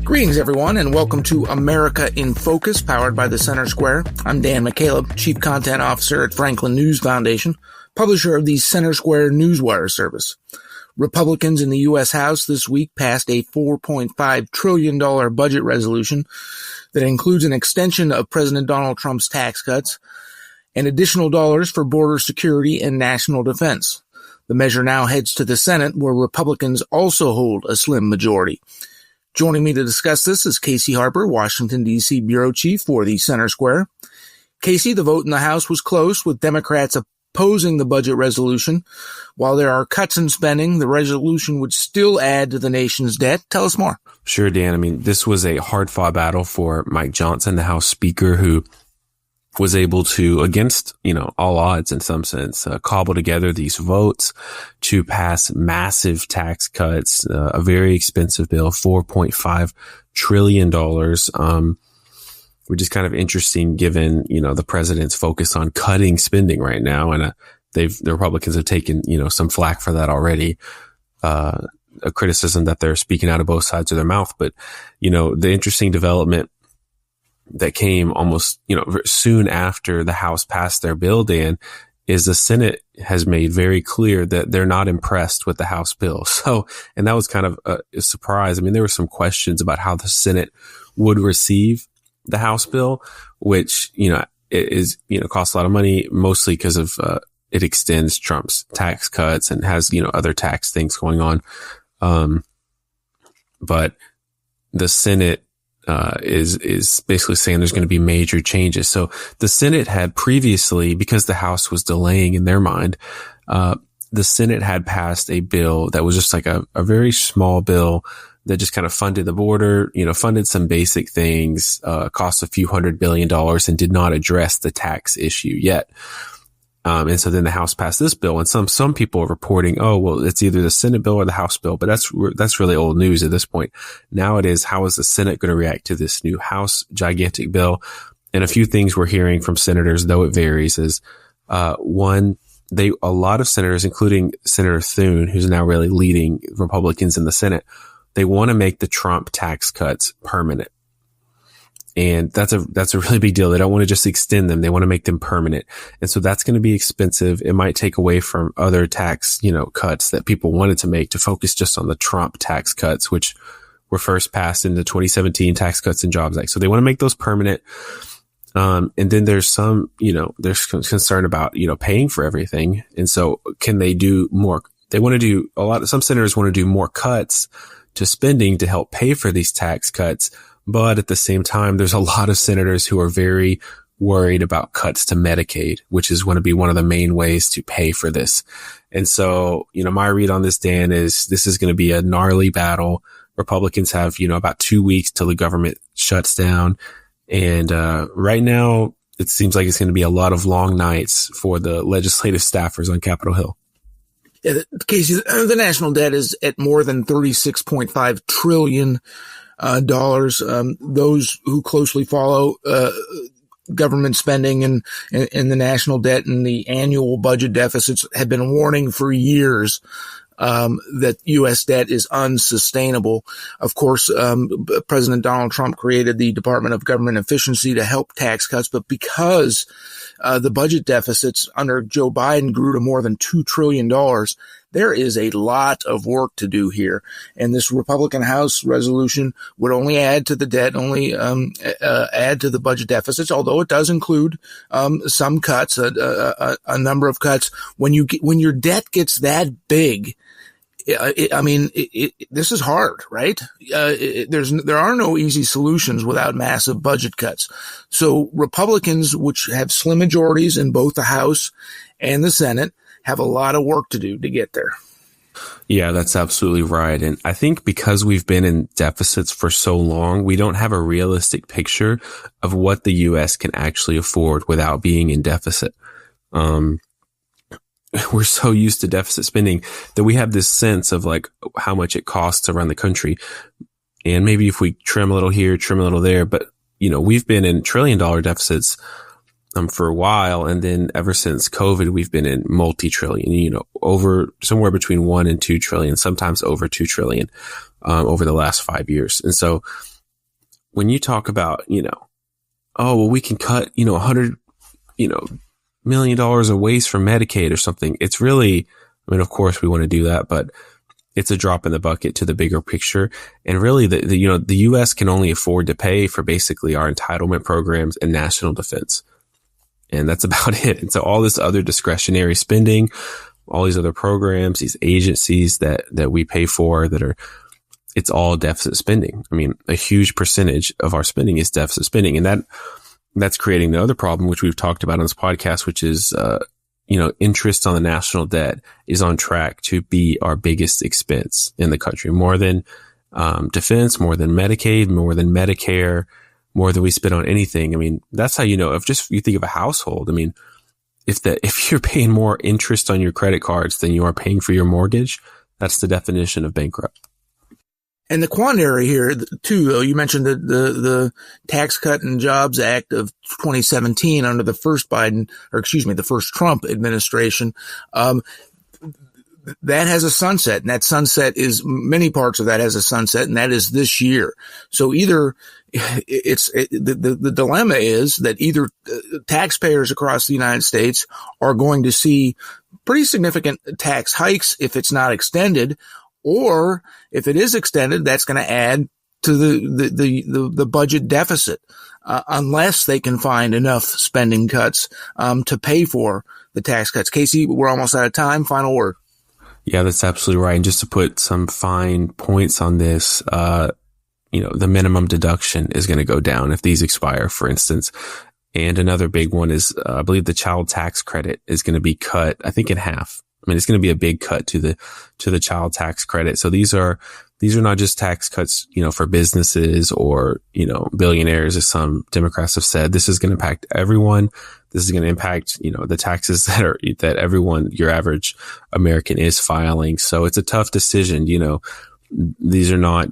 Greetings, everyone, and welcome to America in Focus, powered by the Center Square. I'm Dan McCaleb, Chief Content Officer at Franklin News Foundation, publisher of the Center Square Newswire service. Republicans in the U.S. House this week passed a $4.5 trillion budget resolution that includes an extension of President Donald Trump's tax cuts and additional dollars for border security and national defense. The measure now heads to the Senate, where Republicans also hold a slim majority. Joining me to discuss this is Casey Harper, Washington, D.C. Bureau Chief for the Center Square. Casey, the vote in the House was close, with Democrats opposing the budget resolution. While there are cuts in spending, the resolution would still add to the nation's debt. Tell us more. Sure, Dan. I mean, this was a hard-fought battle for Mike Johnson, the House Speaker, who was able to, against, all odds in some sense, cobble together these votes to pass massive tax cuts, a very expensive bill, $4.5 trillion, which is kind of interesting given, the president's focus on cutting spending right now. And the Republicans have taken, some flack for that already. A criticism that they're speaking out of both sides of their mouth. But, the interesting development that came almost, soon after the House passed their bill, Dan, is the Senate has made very clear that they're not impressed with the House bill. So, and that was kind of a surprise. I mean, there were some questions about how the Senate would receive the House bill, which, costs a lot of money, mostly because of, it extends Trump's tax cuts and has, other tax things going on. But the Senate is basically saying there's going to be major changes. So the Senate had previously, because the House was delaying in their mind, the Senate had passed a bill that was just like a very small bill that just kind of funded the border, funded some basic things, cost a few $100 billion and did not address the tax issue yet. And so then the House passed this bill, and some people are reporting, oh, well, it's either the Senate bill or the House bill, but that's really old news at this point. Now it is, how is the Senate going to react to this new House gigantic bill? And a few things we're hearing from senators, though it varies, is, one, a lot of senators, including Senator Thune, who's now really leading Republicans in the Senate, they want to make the Trump tax cuts permanent. And that's a really big deal. They don't want to just extend them. They want to make them permanent. And so that's going to be expensive. It might take away from other tax, cuts that people wanted to make to focus just on the Trump tax cuts, which were first passed in the 2017 Tax Cuts and Jobs Act. So they want to make those permanent. And then there's there's concern about, paying for everything. And so can they do more? They want to do some senators want to do more cuts to spending to help pay for these tax cuts. But at the same time, there's a lot of senators who are very worried about cuts to Medicaid, which is going to be one of the main ways to pay for this. And so, my read on this, Dan, is this is going to be a gnarly battle. Republicans have, about 2 weeks till the government shuts down. And right now, it seems like it's going to be a lot of long nights for the legislative staffers on Capitol Hill. Yeah, Casey, the national debt is at more than $36.5 trillion. Those who closely follow government spending and the national debt and the annual budget deficits have been warning for years that U.S. debt is unsustainable. Of course, President Donald Trump created the Department of Government Efficiency to help tax cuts, but because the budget deficits under Joe Biden grew to more than $2 trillion, there is a lot of work to do here. And this Republican House resolution would only add to the debt, add to the budget deficits, although it does include some cuts, a number of cuts. When your debt gets that big, this is hard, right? There are no easy solutions without massive budget cuts. So Republicans, which have slim majorities in both the House and the Senate, have a lot of work to do to get there. Yeah, that's absolutely right. And I think because we've been in deficits for so long, we don't have a realistic picture of what the U.S. can actually afford without being in deficit. We're so used to deficit spending that we have this sense of like how much it costs to run the country. And maybe if we trim a little here, trim a little there, but we've been in $1 trillion deficits for a while. And then ever since COVID, we've been in multi-trillion, over somewhere between 1 and 2 trillion, sometimes over 2 trillion, over the last 5 years. And so when you talk about, oh, well, we can cut, $100, million of waste from Medicaid or something. It's really, of course we want to do that, but it's a drop in the bucket to the bigger picture. And really the U.S. can only afford to pay for basically our entitlement programs and national defense. And that's about it. And so all this other discretionary spending, all these other programs, these agencies that we pay for it's all deficit spending. A huge percentage of our spending is deficit spending. And that's creating the other problem, which we've talked about on this podcast, which is, interest on the national debt is on track to be our biggest expense in the country, more than defense, more than Medicaid, more than Medicare, more than we spend on anything. That's how if you think of a household. If you're paying more interest on your credit cards than you are paying for your mortgage, that's the definition of bankrupt. And the quandary here too, though, you mentioned the Tax Cut and Jobs Act of 2017 under the first the first Trump administration. That has a sunset, and that sunset is many parts of that has a sunset, and that is this year. So either the dilemma is that either taxpayers across the United States are going to see pretty significant tax hikes if it's not extended, or if it is extended, that's going to add to the budget deficit, unless they can find enough spending cuts to pay for the tax cuts. Casey, we're almost out of time. Final word. Yeah, that's absolutely right. And just to put some fine points on this, the minimum deduction is going to go down if these expire, for instance. And another big one is, I believe the child tax credit is going to be cut, I think, in half. It's going to be a big cut to the child tax credit. So these are not just tax cuts, for businesses or, billionaires, as some Democrats have said. This is going to impact everyone. This is going to impact, the taxes that everyone, your average American is filing. So it's a tough decision. These are not,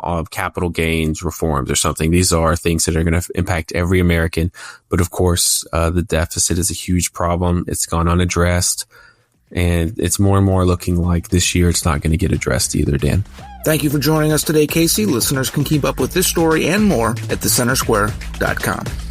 all capital gains reforms or something. These are things that are going to impact every American. But of course, the deficit is a huge problem. It's gone unaddressed. And it's more and more looking like this year it's not going to get addressed either, Dan. Thank you for joining us today, Casey. Listeners can keep up with this story and more at thecentersquare.com.